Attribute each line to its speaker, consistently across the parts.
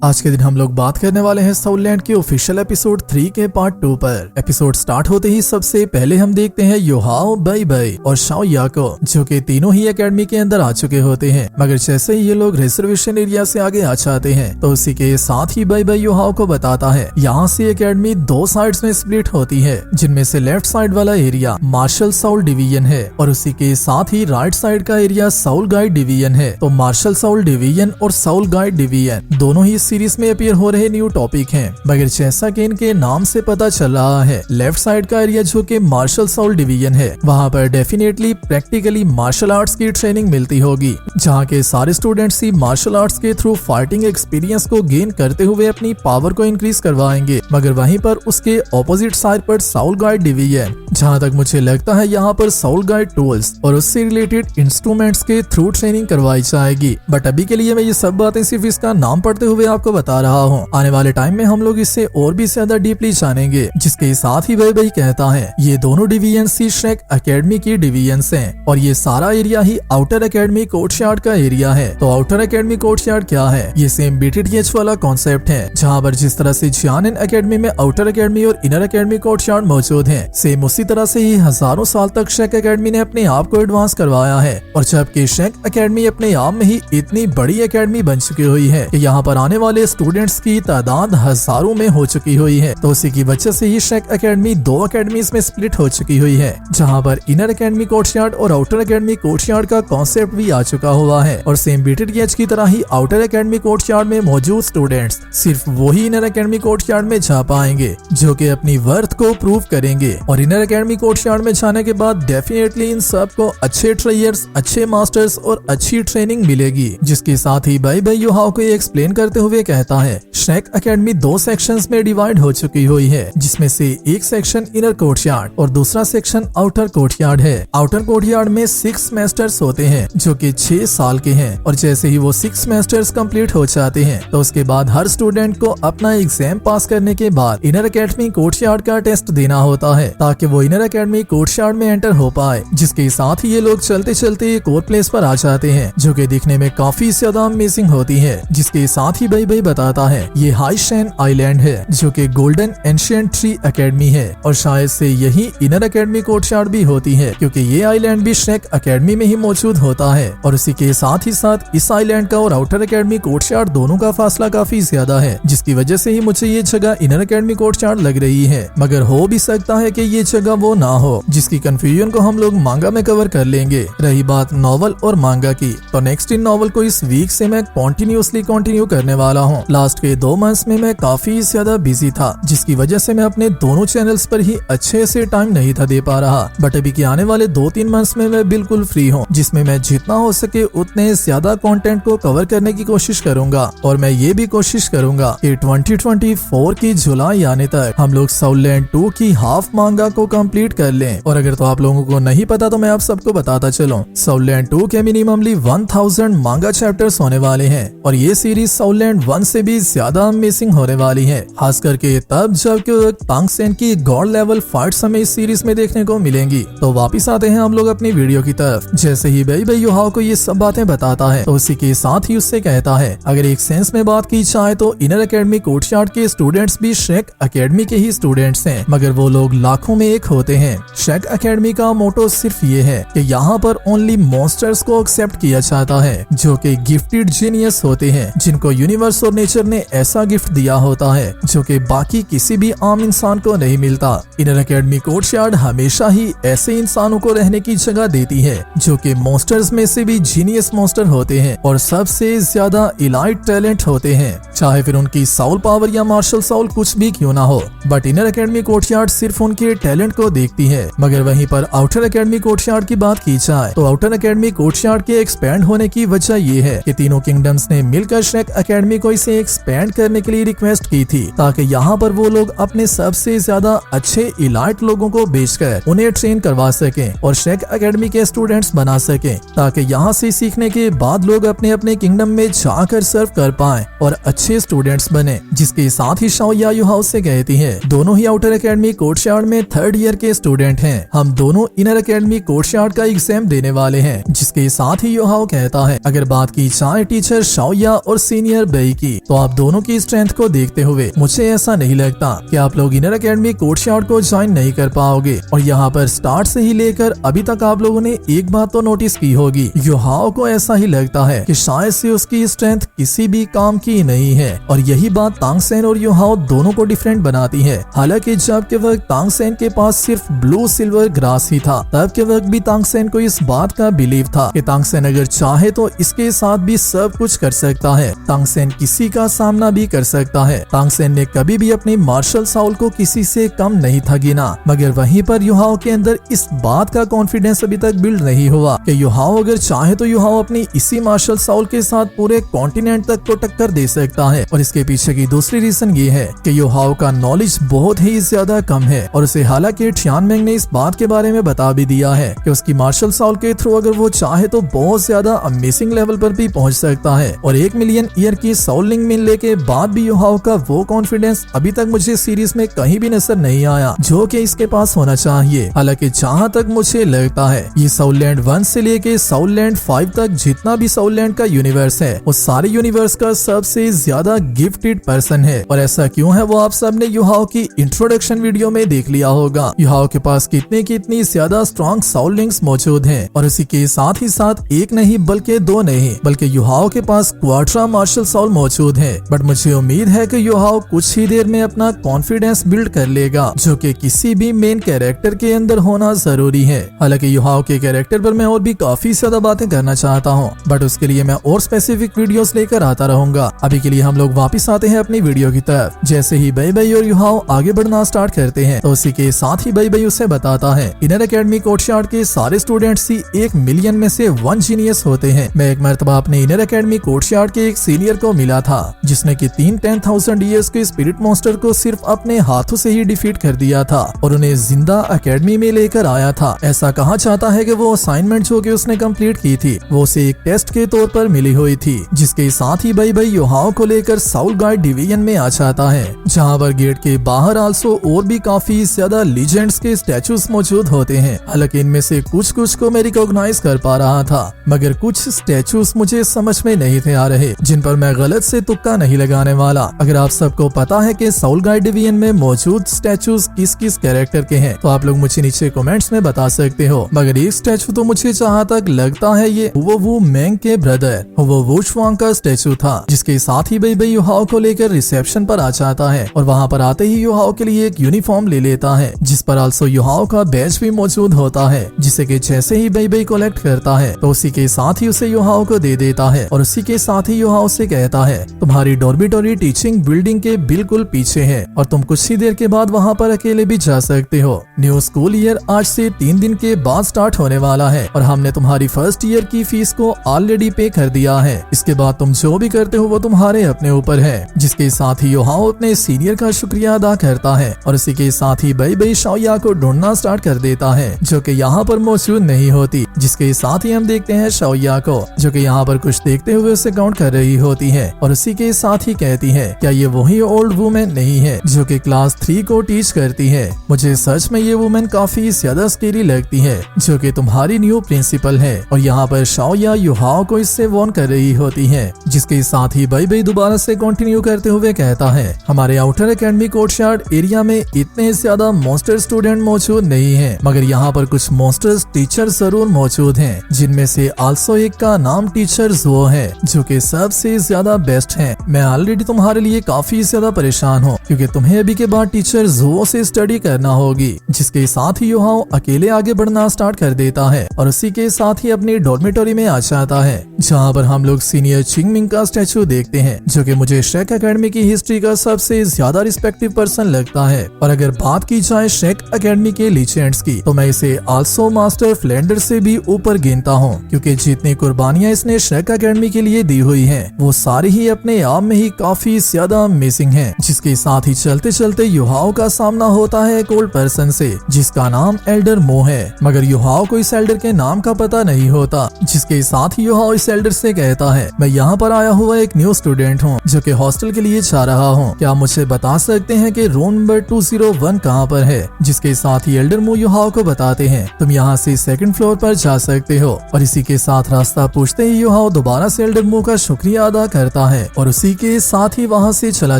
Speaker 1: आज के दिन हम लोग बात करने वाले हैं सोल लैंड के ऑफिशियल एपिसोड 3 के पार्ट 2 पर। एपिसोड स्टार्ट होते ही सबसे पहले हम देखते हैं योहाओ, बै बै और शाओ या को, जो कि तीनों ही एकेडमी के अंदर आ चुके होते हैं। मगर जैसे ही ये लोग रिजर्वेशन एरिया से आगे आ जाते हैं तो उसी के साथ ही बै बै योहाओ को बताता है यहाँ से एकेडमी 2 साइड्स में स्प्लिट होती है, जिनमें से लेफ्ट साइड वाला एरिया मार्शल सोल डिवीजन है और उसी के साथ ही राइट साइड का एरिया सोल गाइड डिवीजन है। तो मार्शल सोल डिवीजन और सोल गाइड डिवीजन दोनों ही सीरीज में अपीयर हो रहे न्यू टॉपिक हैं। मगर जैसा कि इनके नाम से पता चल रहा है, लेफ्ट साइड का एरिया जो कि मार्शल सोल डिवीजन है, वहाँ पर डेफिनेटली प्रैक्टिकली मार्शल आर्ट्स की ट्रेनिंग मिलती होगी, जहाँ के सारे स्टूडेंट्स ही मार्शल आर्ट्स के थ्रू फाइटिंग एक्सपीरियंस को गेन करते हुए अपनी पावर को इंक्रीज करवाएंगे। मगर वहीं पर उसके ऑपोजिट साइड पर सोल गाइड डिवीजन, जहाँ तक मुझे लगता है यहाँ पर सोल गाइड टूल्स और उससे रिलेटेड इंस्ट्रूमेंट्स के थ्रू ट्रेनिंग करवाई जाएगी। बट अभी के लिए मैं ये सब बातें सिर्फ इसका नाम पढ़ते हुए आपको बता रहा हूँ। आने वाले टाइम में हम लोग इससे और भी ज्यादा डीपली जानेंगे। जिसके साथ ही वह कहता है ये दोनों डिवीजन ही श्रेक एकेडमी की डिवीजन्स हैं और ये सारा एरिया ही आउटर एकेडमी कोर्टयार्ड का एरिया है। तो आउटर एकेडमी कोर्टयार्ड क्या है? ये सेम BTTH वाला कॉन्सेप्ट है, जहाँ पर जिस तरह से जियानन एकेडमी में आउटर एकेडमी और इनर एकेडमी कोर्टयार्ड मौजूद है, सेम उसी तरह से ही हजारों साल तक श्रेक एकेडमी ने अपने आप को एडवांस करवाया है। और जबकि श्रेक एकेडमी अपने आप में ही इतनी बड़ी एकेडमी बन चुकी हुई है कि यहाँ पर आने वाले स्टूडेंट्स की तादाद हजारों में हो चुकी हुई है। तो उसी की वजह से ही श्रेक एकेडमी 2 एकेडमीज में स्प्लिट हो चुकी हुई है, जहाँ पर इनर एकेडमी कोर्टयार्ड और आउटर एकेडमी कोर्टयार्ड का कॉन्सेप्ट भी आ चुका हुआ है। और सेम BTTH की तरह ही आउटर एकेडमी कोर्टयार्ड में मौजूद स्टूडेंट्स सिर्फ वही इनर एकेडमी कोर्टयार्ड में जा पाएंगे जो कि अपनी वर्थ को प्रूव करेंगे। और इनर एकेडमी कोर्टयार्ड में जाने के बाद डेफिनेटली इन सब को अच्छे ट्रेनर्स, अच्छे मास्टर्स और अच्छी ट्रेनिंग मिलेगी। जिसके साथ ही बै बै योहाओ को एक्सप्लेन करते हुए कहता है श्रेक एकेडमी 2 सेक्शंस में डिवाइड हो चुकी हुई है, जिसमें से एक सेक्शन इनर कोर्टयार्ड और दूसरा सेक्शन आउटर कोर्टयार्ड है। आउटर कोर्टयार्ड में 6 सेमेस्टर्स होते हैं जो कि 6 साल के हैं और जैसे ही वो 6 सेमेस्टर्स कंप्लीट हो जाते हैं तो उसके बाद हर स्टूडेंट को अपना एग्जाम पास करने के बाद इनर एकेडमी कोर्टयार्ड का टेस्ट देना होता है, ताकि वो इनर एकेडमी कोर्टयार्ड में एंटर हो पाए। जिसके साथ ही ये लोग चलते चलते एक और प्लेस पर आ जाते हैं जो कि दिखने में काफी ज्यादा अमेजिंग होती है। जिसके साथ ही बै बताता है ये हाई शैन आइलैंड है, जो कि गोल्डन एंशिएंट ट्री एकेडमी है और शायद से यही इनर एकेडमी कोर्टयार्ड भी होती है, क्योंकि ये आइलैंड भी श्रेक एकेडमी में ही मौजूद होता है। और उसी के साथ ही साथ इस आइलैंड का और आउटर एकेडमी कोर्टयार्ड दोनों का फासला काफी ज्यादा है, जिसकी वजह से ही मुझे ये जगह इनर एकेडमी कोर्टयार्ड लग रही है। मगर हो भी सकता है कि ये जगह वो ना हो, जिसकी कंफ्यूजन को हम लोग मांगा में कवर कर लेंगे। रही बात नॉवल और मांगा की, तो नेक्स्ट इन नॉवल को इस वीक से मैं कंटिन्यू करने वाला हूँ। लास्ट के 2 मंथ्स में मैं काफी ज्यादा बिजी था, जिसकी वजह से मैं अपने दोनों चैनल्स पर ही अच्छे से टाइम नहीं था दे पा रहा। बट अभी के आने वाले 2-3 मंथ्स में मैं बिल्कुल फ्री हूँ, जिसमें मैं जितना हो सके उतने ज्यादा कंटेंट को कवर करने की कोशिश करूंगा। और मैं ये भी कोशिश करूंगा कि 2024 की जुलाई आने तक हम लोग सोल लैंड 2 की हाफ मांगा को कंप्लीट कर लें। और अगर तो आप लोगों को नहीं पता तो मैं आप सबको बताता चलूं, सोल लैंड 2 के मिनिममली 1000 मांगा चैप्टर्स होने वाले हैं और ये सीरीज सोल लैंड 1 से भी ज्यादा अमेजिंग होने वाली है, खास करके तब जब तांग सेन की गॉड लेवल फाइट्स हमें इस सीरीज में देखने को मिलेंगी। तो वापिस आते हैं हम लोग अपनी वीडियो की तरफ। जैसे ही बै योहाओ को ये सब बातें बताता है तो उसी के साथ ही उससे कहता है अगर एक सेंस में बात की जाए तो इनर एकेडमी कोर्टयार्ड के स्टूडेंट्स भी श्रेक एकेडमी के ही स्टूडेंट्स हैं, मगर वो लोग लाखों में एक होते हैं। श्रेक एकेडमी का मोटो सिर्फ ये है कि यहाँ पर ओनली मॉन्स्टर्स को एक्सेप्ट किया जाता है, जो कि गिफ्टेड जीनियस होते हैं, जिनको यूनिवर्स और नेचर ने ऐसा गिफ्ट दिया होता है जो कि बाकी किसी भी आम इंसान को नहीं मिलता। इनर एकेडमी कोर्टयार्ड हमेशा ही ऐसे इंसानों को रहने की जगह देती है जो कि मॉन्स्टर्स में से भी जीनियस मॉन्स्टर होते हैं और सबसे ज्यादा इलाइट टैलेंट होते हैं, चाहे फिर उनकी सोल पावर या मार्शल सोल कुछ भी क्यों ना हो। बट इनर एकेडमी कोर्टयार्ड सिर्फ उनके टैलेंट को देखती है। मगर वहीं पर आउटर एकेडमी कोर्टयार्ड की बात की जाए तो आउटर एकेडमी कोर्टयार्ड के एक्सपैंड होने की वजह ये है कि तीनों किंगडम्स ने मिलकर श्रेक एकेडमी को इसे एक्सपैंड करने के लिए रिक्वेस्ट की थी, ताकि यहाँ पर वो लोग अपने सबसे ज्यादा अच्छे इलाइट लोगों को बेचकर उन्हें ट्रेन करवा सकें और श्रेक एकेडमी के स्टूडेंट्स बना सकें, ताकि यहाँ से सीखने के बाद लोग अपने अपने किंगडम में जाकर सर्व कर पाएं और अच्छे अच्छे स्टूडेंट्स बने। जिसके साथ ही शाओया युहाओ से कहती है, दोनों ही आउटर एकेडमी कोर्टयार्ड में 3rd ईयर के स्टूडेंट हैं। हम दोनों इनर एकेडमी कोर्टयार्ड का एग्जाम देने वाले हैं। जिसके साथ ही युहाओ कहता है, अगर बात की जाए टीचर शाओया और सीनियर बेई की, तो आप दोनों की स्ट्रेंथ को देखते हुए मुझे ऐसा नहीं लगता कि आप लोग इनर एकेडमी कोर्टयार्ड को ज्वाइन नहीं कर पाओगे। और यहाँ पर स्टार्ट से ही लेकर अभी तक आप लोगों ने एक बात तो नोटिस की होगी, युहाओ को ऐसा ही लगता है कि शायद से उसकी स्ट्रेंथ किसी भी काम की नहीं है। और यही बात तांगसेन और युहाओ दोनों को डिफरेंट बनाती है। हालांकि जब के वक्त तांगसेन के पास सिर्फ ब्लू सिल्वर ग्रास ही था, तब के वक्त भी तांगसेन को इस बात का बिलीव था कि तांगसेन अगर चाहे तो इसके साथ भी सब कुछ कर सकता है। तांगसेन किसी का सामना भी कर सकता है। तांगसेन ने कभी भी अपने मार्शल साउल को किसी से कम नहीं था गिना। मगर वहीं पर युहाओ के अंदर इस बात का कॉन्फिडेंस अभी तक बिल्ड नहीं हुआ कि युहाओ अगर चाहे तो युहाओ अपनी इसी मार्शल साउल के साथ पूरे कॉन्टिनेंट तक को टक्कर दे सकता है। और इसके पीछे की दूसरी रीजन ये है कि युहाओ का नॉलेज बहुत ही ज्यादा कम है। और उसे हालांकि टियानमेंग ने इस बात के बारे में बता भी दिया है कि उसकी मार्शल साउल के थ्रू अगर वो चाहे तो बहुत ज्यादा अमेजिंग लेवल पर भी पहुंच सकता है। और 1 मिलियन ईयर की साउलिंग मिलने के बाद भी युहाओ का वो कॉन्फिडेंस अभी तक मुझे सीरीज में कहीं भी नजर नहीं आया जो कि इसके पास होना चाहिए। हालांकि जहाँ तक मुझे लगता है, ये साउलैंड 1 से लेके साउलैंड 5 तक जितना भी साउलैंड का यूनिवर्स है, वो सारे यूनिवर्स का सबसे ज्यादा गिफ्टेड पर्सन है। और ऐसा क्यों है वो आप सब ने युहाओ की इंट्रोडक्शन वीडियो में देख लिया होगा। युहाओ के पास कितनी ज्यादा स्ट्रॉन्ग साउल लिंक्स मौजूद हैं। और इसी के साथ ही साथ एक नहीं बल्कि 2 नहीं बल्कि युहाओ के पास क्वाड्रा मार्शल साउल मौजूद है। बट मुझे उम्मीद है कि युहाओ कुछ ही देर में अपना कॉन्फिडेंस बिल्ड कर लेगा, जो कि किसी भी मेन कैरेक्टर के अंदर होना जरूरी है। हालांकि युहाओ के कैरेक्टर पर मैं और भी काफी ज्यादा बातें करना चाहता हूँ, बट उसके लिए मैं और स्पेसिफिक वीडियोस लेकर आता रहूंगा। अभी के लिए हम लोग वापस आते हैं अपनी वीडियो की तरफ। जैसे ही बेई और युहाओ आगे बढ़ना स्टार्ट करते हैं, तो उसी के साथ ही बेई उसे बताता है, इनर एकेडमी कोर्टयार्ड के सारे स्टूडेंट्स ही 1 मिलियन में से 1 जीनियस होते हैं। मैं एक मरतबा अपने इनर एकेडमी कोर्टयार्ड के एक सीनियर को मिला था, जिसने कि 3 10,000 ईयर्स के स्पिरिट मॉन्स्टर को सिर्फ अपने हाथों से ही डिफीट कर दिया था और उन्हें जिंदा एकेडमी में लेकर आया था। ऐसा कहा जाता है कि वो असाइनमेंट जो कि उसने कंप्लीट की थी, वो उसे एक टेस्ट के तौर पर मिली हुई थी। जिसके साथ ही बेई युहाओ को लेकर साउल गार्ड डिवीजन में आ जाता है, जहाँ पर गेट के बाहर आल्सो और भी काफी ज्यादा लीजेंड्स के स्टैचूज मौजूद होते हैं। हालांकि इनमें से कुछ को मैं रिकॉग्नाइज कर पा रहा था, मगर कुछ स्टैचूज मुझे समझ में नहीं थे आ रहे, जिन पर मैं गलत से तुक्का नहीं लगाने वाला। अगर आप सबको पता है कि साउल गार्ड डिवीजन में मौजूद स्टैचूज किस कैरेक्टर के हैं, तो आप लोग मुझे नीचे कमेंट्स में बता सकते हो। मगर एक स्टैचू तो मुझे जहाँ तक लगता है ये वो मैंग के ब्रदर वो शुआंग का स्टैचू था। जिसके साथ ही बेई युहाओ को लेकर रिसेप्शन पर आ जाता है और वहाँ पर आते ही युहाओ के लिए एक यूनिफॉर्म ले लेता है, जिस पर आल्सो युहाओ का बैज भी मौजूद होता है, जिसे कि जैसे ही बेई कलेक्ट करता है तो उसी के साथ ही उसे युहाओ को दे देता है। और उसी के साथ ही युहाओ से कहता है, तुम्हारी डॉर्मिटरी टीचिंग बिल्डिंग के बिल्कुल पीछे है और तुम कुछ ही देर के बाद वहाँ पर अकेले भी जा सकते हो। न्यू स्कूल ईयर आज से 3 दिन के बाद स्टार्ट होने वाला है और हमने तुम्हारी फर्स्ट ईयर की फीस को ऑलरेडी पे कर दिया है। इसके बाद तुम जो भी करते हो वो तुम्हारे अपने ऊपर है। जिसके साथ ही युहाओ अपने सीनियर का शुक्रिया अदा करता है और इसी के साथ ही बेई शाओया को ढूंढना स्टार्ट कर देता है, जो कि यहाँ पर मौजूद नहीं होती। जिसके साथ ही हम देखते हैं शाओया को, जो कि यहाँ पर कुछ देखते हुए उसे काउंट कर रही होती है और उसी के साथ ही कहती है, क्या ये वही ओल्ड वुमेन नहीं है जो कि क्लास 3 को टीच करती है? मुझे सच में ये वुमेन काफी ज्यादा स्केरी लगती है, जो कि तुम्हारी न्यू प्रिंसिपल है। और यहाँ पर शाओया युहाओ को इससे वार्न कर रही होती है। जिसके साथ ही बेई दोबारा से कंटिन्यू करते हुए कहता है, हमारे आउटर एकेडमी कोर्टयार्ड एरिया में इतने ज्यादा मॉन्स्टर स्टूडेंट मौजूद नहीं है, मगर यहाँ पर कुछ मॉन्स्टर्स टीचर जरूर मौजूद हैं, जिनमें से आल्सो एक का नाम टीचर ज़ुओ है, जो कि सबसे ज्यादा बेस्ट है। मैं ऑलरेडी तुम्हारे लिए काफी ज्यादा परेशान हूँ, क्योंकि तुम्हें अभी के बाद टीचर ज़ुओ से स्टडी करना होगी। जिसके साथ ही युहाओ अकेले आगे बढ़ना स्टार्ट कर देता है और उसी के साथ ही अपनी डॉर्मिटरी में आ जाता है, जहाँ पर हम लोग सीनियर चिंगमिंग का स्टैचू देखते हैं, जो कि मुझे श्रेक एकेडमी की हिस्ट्री का सबसे ज्यादा रिस्पेक्टिव पर्सन लगता है। और अगर बात की जाए श्रेक एकेडमी के लीजेंड्स की, तो मैं इसे आल्सो मास्टर फ्लेंडर से भी ऊपर गिनता हूँ, क्योंकि जितनी कुर्बानियां इसने श्रेक एकेडमी के लिए दी हुई हैं, वो सारी ही अपने आप में ही काफी ज्यादा अमेजिंग हैं। जिसके साथ ही चलते चलते युहाओ का सामना होता है एक ओल्ड पर्सन से, जिसका नाम एल्डर मो है, मगर युहाओ को इस एल्डर के नाम का पता नहीं होता। जिसके साथ ही युहाओ इस एल्डर से कहता है, मैं यहाँ पर आया हुआ एक न्यू स्टूडेंट स्टूडेंट हूँ जो कि हॉस्टल के लिए जा रहा हूँ। क्या आप मुझे बता सकते हैं कि रूम नंबर 201 कहाँ पर है? जिसके साथ ही एल्डर मू युहाओ को बताते हैं तुम यहाँ से सेकंड फ्लोर पर जा सकते हो। और इसी के साथ रास्ता पूछते ही युहाओ दोबारा से एल्डर मू का शुक्रिया अदा करता है और उसी के साथ ही वहाँ से चला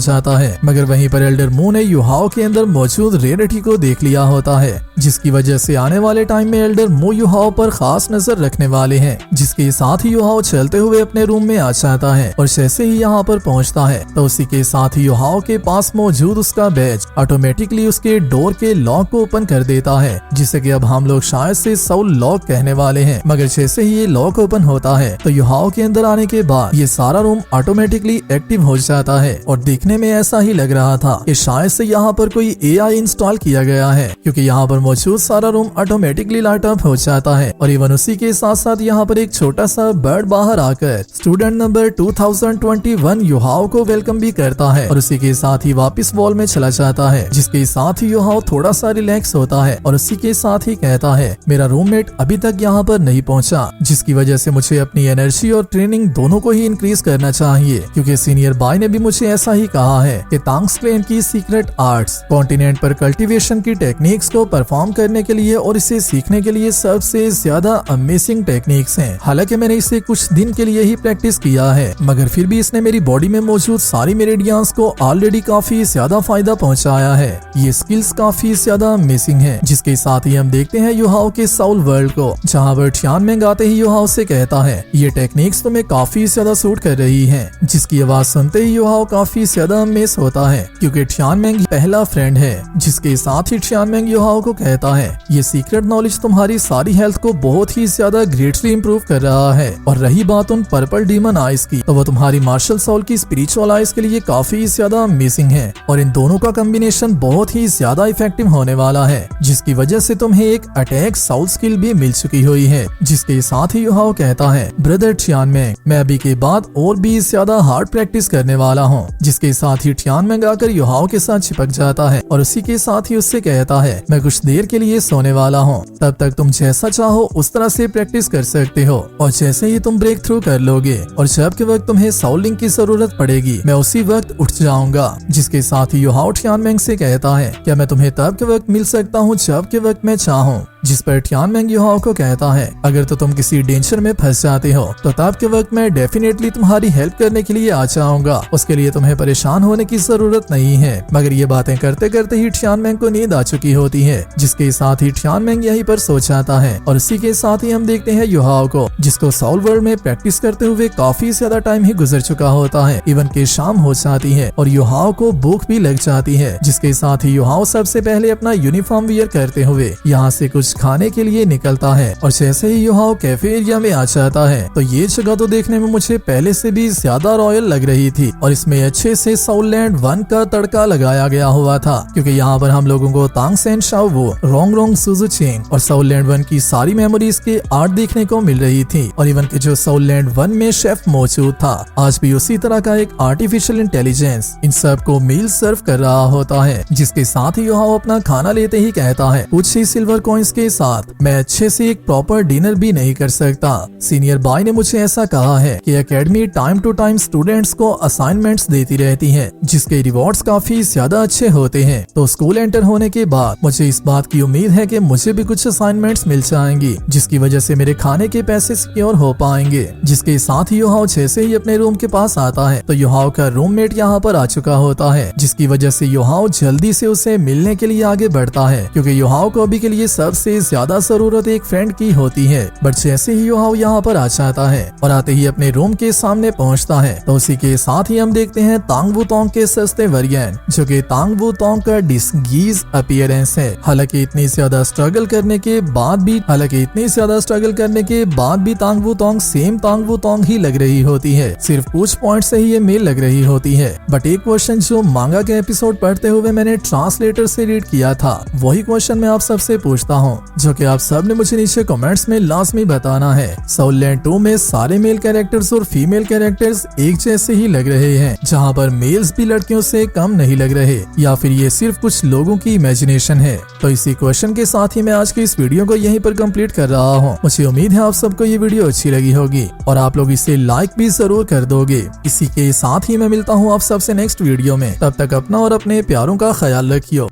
Speaker 1: जाता है। मगर वहीं पर एल्डर मू ने युहाओ के अंदर मौजूद रेयरिटी को देख लिया होता है, जिसकी वजह से आने वाले टाइम में एल्डर मू युहाओ पर खास नजर रखने वाले हैं। जिसके साथ ही युहाओ चलते हुए अपने रूम में आ जाता है और जैसे ही यहाँ पर पहुँचता है तो उसी के साथ ही युहाओ के पास मौजूद उसका बैज ऑटोमेटिकली उसके डोर के लॉक को ओपन कर देता है, जिसे कि अब हम लोग शायद से सोल लॉक कहने वाले हैं। मगर जैसे ही ये लॉक ओपन होता है तो युहाओ के अंदर आने के बाद ये सारा रूम ऑटोमेटिकली एक्टिव हो जाता है और देखने में ऐसा ही लग रहा था कि शायद से यहाँ पर कोई AI इंस्टॉल किया गया है, क्योंकि यहाँ पर मौजूद सारा रूम ऑटोमेटिकली लाइट अप हो जाता है। और इवन उसी के साथ साथ यहाँ पर एक छोटा सा बर्ड बाहर आकर स्टूडेंट नंबर 2021 युहाओ को वेलकम भी करता है और उसी के साथ ही वापस वॉल में चला जाता है। जिसके साथ ही युहाओ थोड़ा सा रिलैक्स होता है और उसी के साथ ही कहता है मेरा रूममेट अभी तक यहाँ पर नहीं पहुँचा, जिसकी वजह से मुझे अपनी एनर्जी और ट्रेनिंग दोनों को ही इंक्रीज करना चाहिए, क्योंकि सीनियर बाय ने भी मुझे ऐसा ही कहा है कि तांग्स क्लैन की सीक्रेट आर्ट्स कॉन्टिनेंट पर कल्टीवेशन की टेक्निक्स को परफॉर्म करने के लिए और इसे सीखने के लिए सबसे ज्यादा अमेजिंग टेक्निक्स हैं। हालांकि मैंने इसे कुछ दिन के लिए ही प्रैक्टिस किया है, मगर फिर भी इसने मेरी बॉडी में मौजूद सारी मेरिडियंस को ऑलरेडी काफी ज्यादा फायदा पहुंचाया है। ये स्किल्स काफी ज्यादा अमेजिंग है। जिसके साथ ही हम देखते हैं युहाओ के सोल वर्ल्ड को, जहाँ पर टियानमेंग आते ही युहाओ से कहता है ये टेक्निक्स तुम्हें काफी ज्यादा सूट कर रही है। जिसकी आवाज सुनते ही युहाओ काफी ज्यादा अमेज होता है, क्योंकि टियानमेंग पहला फ्रेंड है। जिसके साथ ही टियानमेंग युहाओ को कहता है ये सीक्रेट नॉलेज तुम्हारी सारी हेल्थ को बहुत ही ज्यादा ग्रेटली इंप्रूव कर रहा है। और रही बात उन पर्पल डीमन आइज की, तो वो तुम्हारी मार्शल सोल की स्पिरिचुअल आइज के लिए काफी ज्यादा अमेजिंग है और इन दोनों का कॉम्बिनेशन बहुत ही ज्यादा इफेक्टिव होने वाला है, जिसकी वजह से तुम्हें एक अटैक सोल स्किल भी मिल चुकी हुई है। जिसके साथ ही युहाओ कहता है ब्रदर टियानमेंग मैं अभी के बाद और भी ज्यादा हार्ड प्रैक्टिस करने वाला हूँ। जिसके साथ ही टियानमेंग आकर युहाओ के साथ चिपक जाता है और उसी के साथ ही उससे कहता है मैं कुछ देर के लिए सोने वाला हूँ, तब तक तुम जैसा चाहो उस तरह से प्रैक्टिस कर सकते हो और जैसे ही तुम ब्रेक थ्रू कर लोगे और जब के वक्त तुम्हें सोल लिंक की जरूरत पड़ेगी मैं उसी वक्त उठ जाऊंगा। जिसके साथ ही युहाओ टियानमेंग से कहता है क्या मैं तुम्हें तब के वक्त मिल सकता हूँ जब के वक्त मैं चाहूँ। जिस पर टियानमेंग युहाओ को कहता है अगर तो तुम किसी डेंजर में फंस जाते हो तो तब के वक्त मैं डेफिनेटली तुम्हारी हेल्प करने के लिए आ जाऊंगा, उसके लिए तुम्हें परेशान होने की जरूरत नहीं है। मगर ये बातें करते करते ही टियानमेंग को नींद आ चुकी होती है। जिसके साथ ही टियानमेंग यहीं पर सो जाता है और इसी के साथ ही हम देखते हैं युहाओ को, जिसको सोल वर्ल्ड में प्रैक्टिस करते हुए काफी ज्यादा टाइम ही गुजर चुका होता है। इवन के शाम हो जाती है और युहाओ को भूख भी लग जाती है। जिसके साथ ही युहाओ सबसे पहले अपना यूनिफॉर्म वियर करते हुए यहाँ से कुछ खाने के लिए निकलता है और जैसे ही युहाओ कैफे एरिया में आ जाता है तो ये जगह तो देखने में मुझे पहले से भी ज्यादा रॉयल लग रही थी और इसमें अच्छे से सोल लैंड 1 का तड़का लगाया गया हुआ था, क्योंकि यहाँ पर हम लोगों को तांग सेन शाओवो, रोंग रोंग सुजु चेंग और सोल लैंड 1 की सारी मेमोरीज के आर्ट देखने को मिल रही थी। और इवन के जो सोल लैंड 1 में शेफ मौजूद था आज भी उसी तरह का एक आर्टिफिशियल इंटेलिजेंस इन सब को मील सर्व कर रहा होता है। जिसके साथ ही युहाओ अपना खाना लेते ही कहता है कुछ ही सिल्वर कॉइन्स के साथ मैं अच्छे से एक प्रॉपर डिनर भी नहीं कर सकता। सीनियर बाय ने मुझे ऐसा कहा है कि academy time to time students को असाइनमेंट्स देती रहती है, जिसके रिवॉर्ड्स काफी ज्यादा अच्छे होते हैं। तो स्कूल एंटर होने के बाद मुझे इस बात की उम्मीद है कि मुझे भी कुछ असाइनमेंट्स मिल जाएंगी, जिसकी वजह से मेरे खाने के पैसे सिक्योर हो पाएंगे। जिसके साथ ही युहाओ जैसे ही अपने रूम के पास आता है तो युहाओ का रूममेट यहाँ पर आ चुका होता है, जिसकी वजह से युहाओ जल्दी से उसे मिलने के लिए आगे बढ़ता है, क्योंकि युहाओ को अभी के लिए सबसे ज्यादा जरूरत एक फ्रेंड की होती है। बट जैसे ही युहाओ यहाँ पर आ जाता है और आते ही अपने रूम के सामने पहुँचता है तो उसी के साथ ही हम देखते हैं तांग वू तोंग के सस्ते वेरिएंट, जो कि तांग वू तोंग का डिसगीज अपीयरेंस है। हालांकि इतनी ज्यादा स्ट्रगल करने के बाद भी तांग वू तोंग सेम तांग वू तोंग ही लग रही होती है, सिर्फ कुछ पॉइंट से ही ये मेल लग रही होती है। बट एक क्वेश्चन जो मांगा के एपिसोड पढ़ते हुए मैंने ट्रांसलेटर से रीड किया था, वही क्वेश्चन मैं आप सबसे पूछता हूँ हूँ, जो कि आप सब ने मुझे नीचे कमेंट्स में लाजमी बताना है। सोल लैंड 2 में सारे मेल कैरेक्टर्स और फीमेल कैरेक्टर्स एक जैसे ही लग रहे हैं, जहाँ पर मेल्स भी लड़कियों से कम नहीं लग रहे, या फिर ये सिर्फ कुछ लोगों की इमेजिनेशन है। तो इसी क्वेश्चन के साथ ही मैं आज की इस वीडियो को यहीं पर कंप्लीट कर रहा हूँ। मुझे उम्मीद है आप सबको ये वीडियो अच्छी लगी होगी और आप लोग इसे लाइक भी जरूर कर दोगे। इसी के साथ ही मैं मिलता हूँ आप सबसे नेक्स्ट वीडियो में। तब तक अपना और अपने प्यारों का ख्याल रखियो।